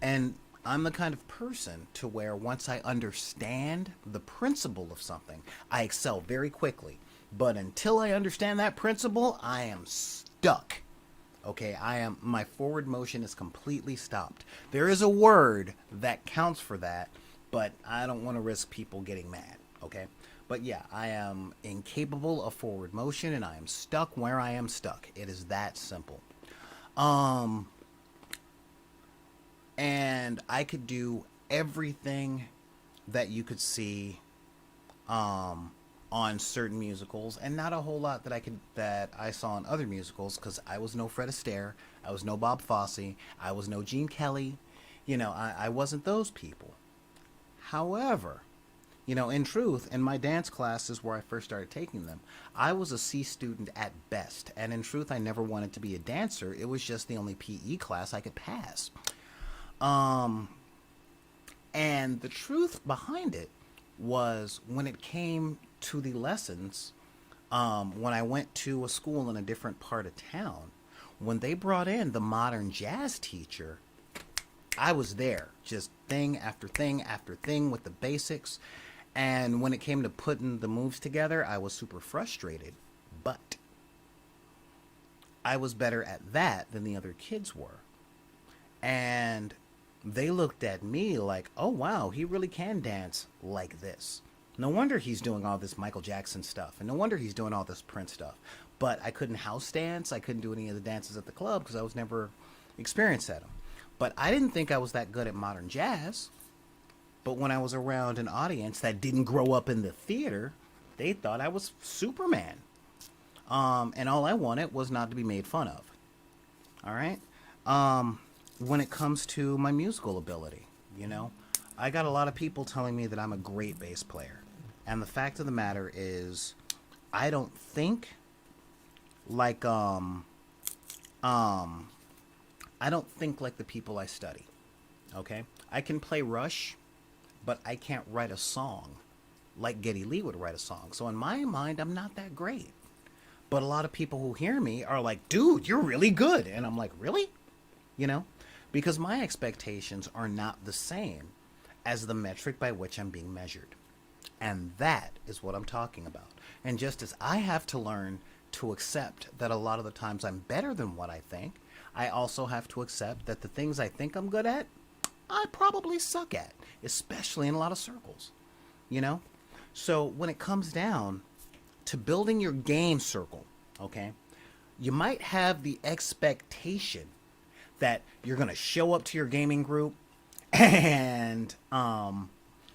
and I'm the kind of person to where once I understand the principle of something, I excel very quickly. But until I understand that principle, I am stuck. Okay, my forward motion is completely stopped. There is a word that counts for that, but I don't want to risk people getting mad. Okay, but yeah, I am incapable of forward motion, and I am stuck where I am stuck. It is that simple. Um, and I could do everything that you could see um, on certain musicals, and not a whole lot that I saw in other musicals, because I was no Fred Astaire, I was no Bob Fosse, I was no Gene Kelly. You know, I wasn't those people. However, you know, in truth, in my dance classes where I first started taking them, I was a C student at best, and in truth, I never wanted to be a dancer. It was just the only PE class I could pass. Um, and the truth behind it was when it came to the lessons, when I went to a school in a different part of town, when they brought in the modern jazz teacher, I was there, just thing after thing after thing with the basics. And when it came to putting the moves together, I was super frustrated. But I was better at that than the other kids were. And they looked at me like, oh wow, he really can dance like this. No wonder he's doing all this Michael Jackson stuff, and no wonder he's doing all this Prince stuff. But I couldn't house dance. I couldn't do any of the dances at the club because I was never experienced at them. But I didn't think I was that good at modern jazz. But when I was around an audience that didn't grow up in the theater, They thought I was Superman. And all I wanted was not to be made fun of. All right. When it comes to my musical ability, you know, I got a lot of people telling me that I'm a great bass player. And the fact of the matter is, I don't think like I don't think like the people I study. Okay? I can play Rush, but I can't write a song like Geddy Lee would write a song. So in my mind, I'm not that great. But a lot of people who hear me are like, dude, you're really good. And I'm like, really? You know? Because my expectations are not the same as the metric by which I'm being measured. And that is what I'm talking about. And just as I have to learn to accept that a lot of the times I'm better than what I think, I also have to accept that the things I think I'm good at, I probably suck at, especially in a lot of circles. You know? So when it comes down to building your game circle, okay, you might have the expectation that you're going to show up to your gaming group and,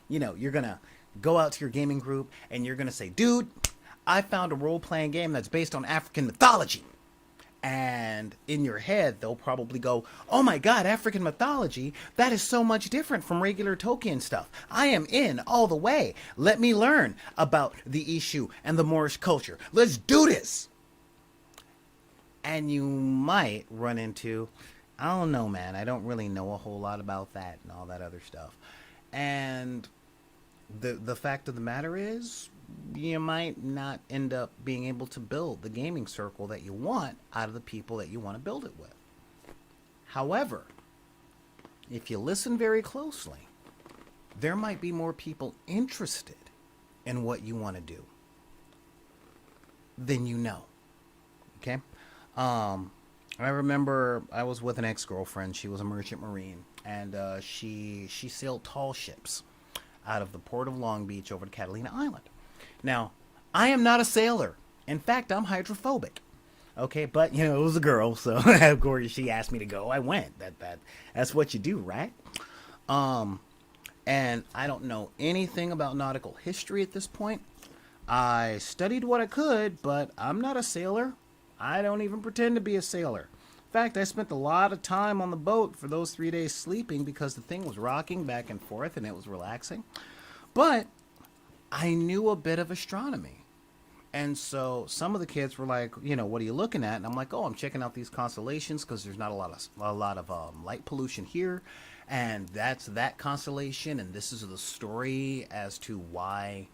you know, you're going to go out to your gaming group and you're going to say, dude, I found a role-playing game that's based on African mythology. And in your head, they'll probably go, oh my God, African mythology, that is so much different from regular Tolkien stuff. I am in all the way. Let me learn about the Ishu and the Moorish culture. Let's do this. And you might run into, I don't know, man, I don't really know a whole lot about that and all that other stuff. And the fact of the matter is, you might not end up being able to build the gaming circle that you want out of the people that you want to build it with. However, if you listen very closely, there might be more people interested in what you want to do than you know. Okay? I remember I was with an ex-girlfriend. She was a merchant marine, and she sailed tall ships out of the port of Long Beach over to Catalina Island. Now, I am not a sailor. In fact, I'm hydrophobic. Okay, but you know, it was a girl, so of course she asked me to go. I went. That's what you do, right? And I don't know anything about nautical history at this point. I studied what I could, but I'm not a sailor. I don't even pretend to be a sailor. In fact, I spent a lot of time on the boat for those 3 days sleeping because the thing was rocking back and forth and it was relaxing. But I knew a bit of astronomy. And so some of the kids were like, you know, what are you looking at? And I'm like, oh, I'm checking out these constellations because there's not a lot of light pollution here. And that's that constellation. And this is the story as to why.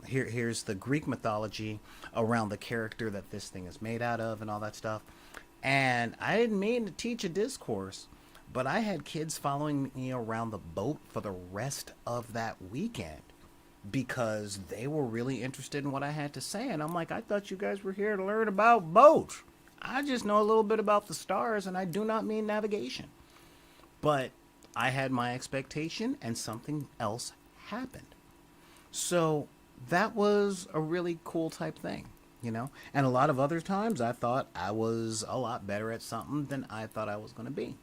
Here's the Greek mythology around the character that this thing is made out of and all that stuff. And I didn't mean to teach a discourse, but I had kids following me around the boat for the rest of that weekend because they were really interested in what I had to say. And I'm like, I thought you guys were here to learn about boats. I just know a little bit about the stars, and I do not mean navigation. But I had my expectation, and something else happened. So that was a really cool type thing, you know? And a lot of other times I thought I was a lot better at something than I thought I was going to be,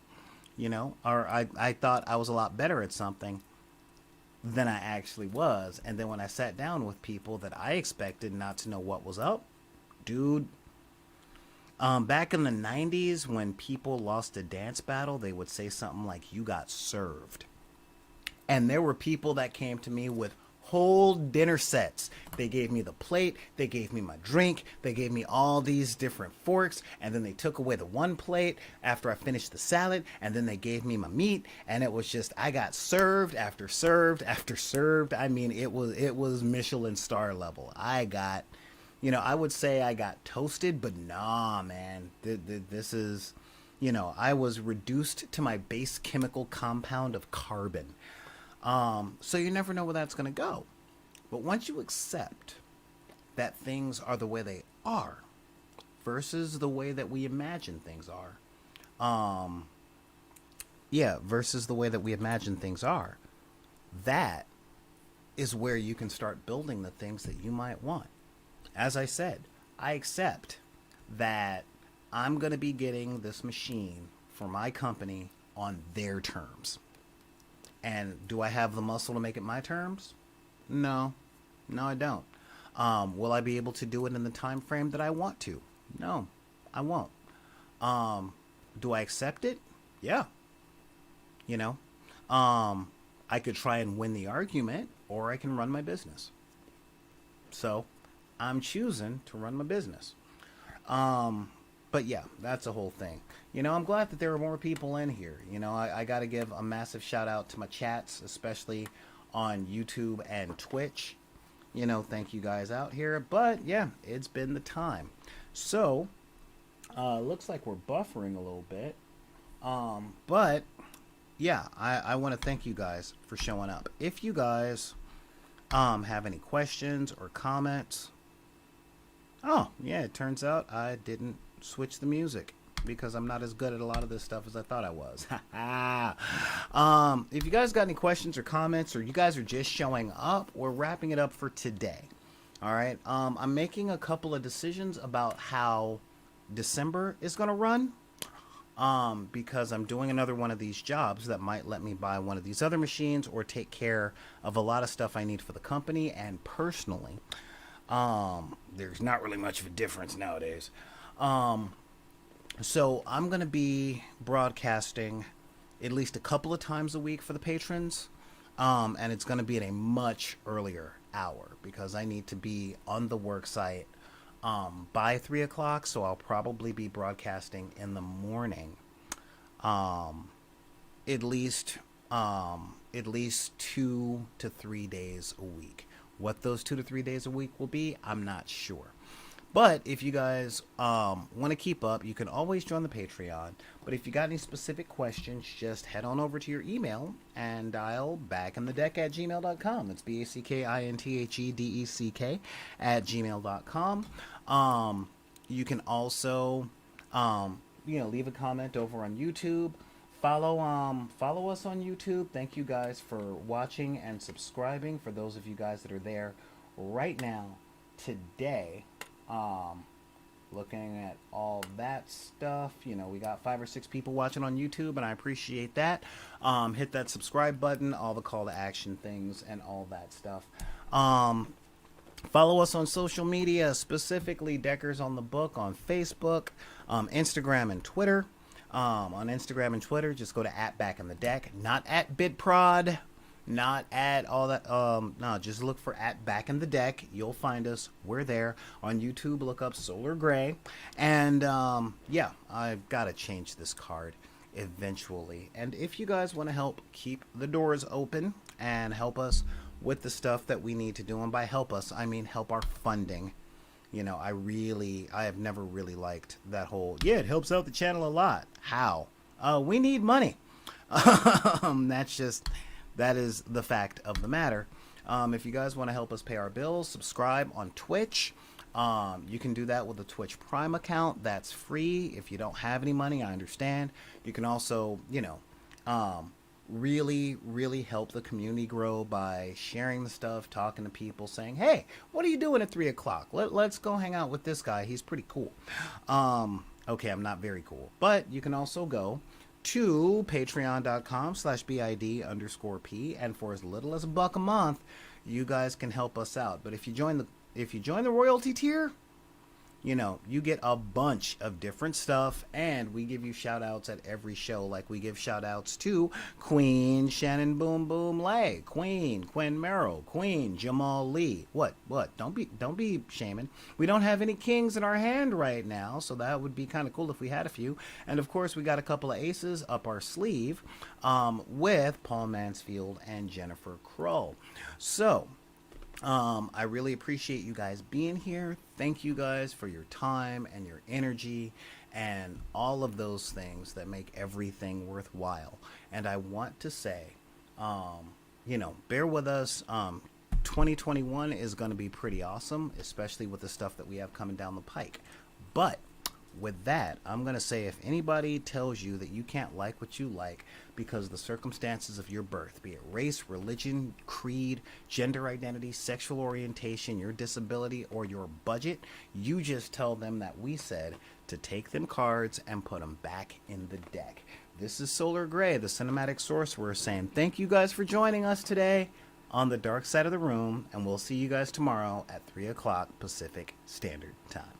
you know? Or I thought I was a lot better at something than I actually was. And then when I sat down with people that I expected not to know what was up, dude, back in the 90s when people lost a dance battle, they would say something like, you got served. And there were people that came to me with whole dinner sets. They gave me the plate, they gave me my drink, they gave me all these different forks, and then they took away the one plate after I finished the salad, and then they gave me my meat, and it was just, I got served after served after served. I mean, it was Michelin star level. I got, you know, I would say I got toasted, but nah, man, this is, you know, I was reduced to my base chemical compound of carbon. So you never know where that's going to go. But once you accept that things are the way they are versus the way that we imagine things are, versus the way that we imagine things are, that is where you can start building the things that you might want. As I said, I accept that I'm going to be getting this machine for my company on their terms. And do I have the muscle to make it my terms? No, I don't. Will I be able to do it in the time frame that I want to? No, I won't. Um, do I accept it? Yeah, you know. I could try and win the argument, or I can run my business. So, I'm choosing to run my business. Um, but yeah, that's a whole thing. I'm glad that there are more people in here. I got to give a massive shout out to my chats, especially on YouTube and Twitch. Thank you guys out here. But yeah, it's been the time. So, looks like we're buffering a little bit. But yeah, I want to thank you guys for showing up. If you guys have any questions or comments. Oh, yeah, it turns out I didn't switch the music because I'm not as good at a lot of this stuff as I thought I was. If you guys got any questions or comments, or you guys are just showing up, we're wrapping it up for today. All right. I'm making a couple of decisions about how December is going to run. Because I'm doing another one of these jobs that might let me buy one of these other machines or take care of a lot of stuff I need for the company and personally. There's not really much of a difference nowadays. Um, so I'm going to be broadcasting at least a couple of times a week for the patrons. And it's going to be at a much earlier hour because I need to be on the work site by 3 o'clock. So I'll probably be broadcasting in the morning, um, at least at least 2 to 3 days a week. What those 2 to 3 days a week will be, I'm not sure. But if you guys want to keep up, you can always join the Patreon. But if you got any specific questions, just head on over to your email and dial backinthedeck@gmail.com. It's BACKINTHEDECK at gmail.com. You can also, leave a comment over on YouTube. Follow us on YouTube. Thank you guys for watching and subscribing. For those of you guys that are there right now, today, um, looking at all that stuff. We got 5 or 6 people watching on YouTube, and I appreciate that. Hit that subscribe button, all the call to action things, and all that stuff. Um, Follow us on social media, specifically Deckers on the Book on Facebook, Instagram, and Twitter. On Instagram and Twitter, just go to @BackInTheDeck, not @BitProd, not at all that. No, just look for @BackInTheDeck. You'll find us. We're there. On YouTube, look up Solar Gray. And yeah, I've got to change this card eventually. And if you guys want to help keep the doors open and help us with the stuff that we need to do, and by help us, I mean help our funding. I have never really liked that whole, yeah, it helps out the channel a lot. How? We need money. That is the fact of the matter. If you guys want to help us pay our bills, subscribe on Twitch. You can do that with a Twitch Prime account. That's free. If you don't have any money, I understand. You can also, really, really help the community grow by sharing the stuff, talking to people, saying, hey, what are you doing at 3 o'clock? Let's go hang out with this guy. He's pretty cool. Okay, I'm not very cool. But you can also go to patreon.com/BID_P, and for as little as $1 a month, you guys can help us out. But if you join the royalty tier, you get a bunch of different stuff, and we give you shout outs at every show. Like we give shout outs to Queen Shannon Boom Boom Lay, Queen Quinn Merrill, Queen Jamal Lee. What? Don't be shaming. We don't have any kings in our hand right now, so that would be kind of cool if we had a few. And of course, we got a couple of aces up our sleeve, with Paul Mansfield and Jennifer Kroll. So, I really appreciate you guys being here. Thank you guys for your time and your energy and all of those things that make everything worthwhile. And I want to say, bear with us. 2021 is going to be pretty awesome, especially with the stuff that we have coming down the pike. But with that, I'm going to say, if anybody tells you that you can't like what you like because of the circumstances of your birth, be it race, religion, creed, gender identity, sexual orientation, your disability, or your budget, you just tell them that we said to take them cards and put them back in the deck. This is Solar Gray, the cinematic sorcerer, saying thank you guys for joining us today. on the dark side of the room, and we'll see you guys tomorrow at 3 o'clock Pacific Standard Time.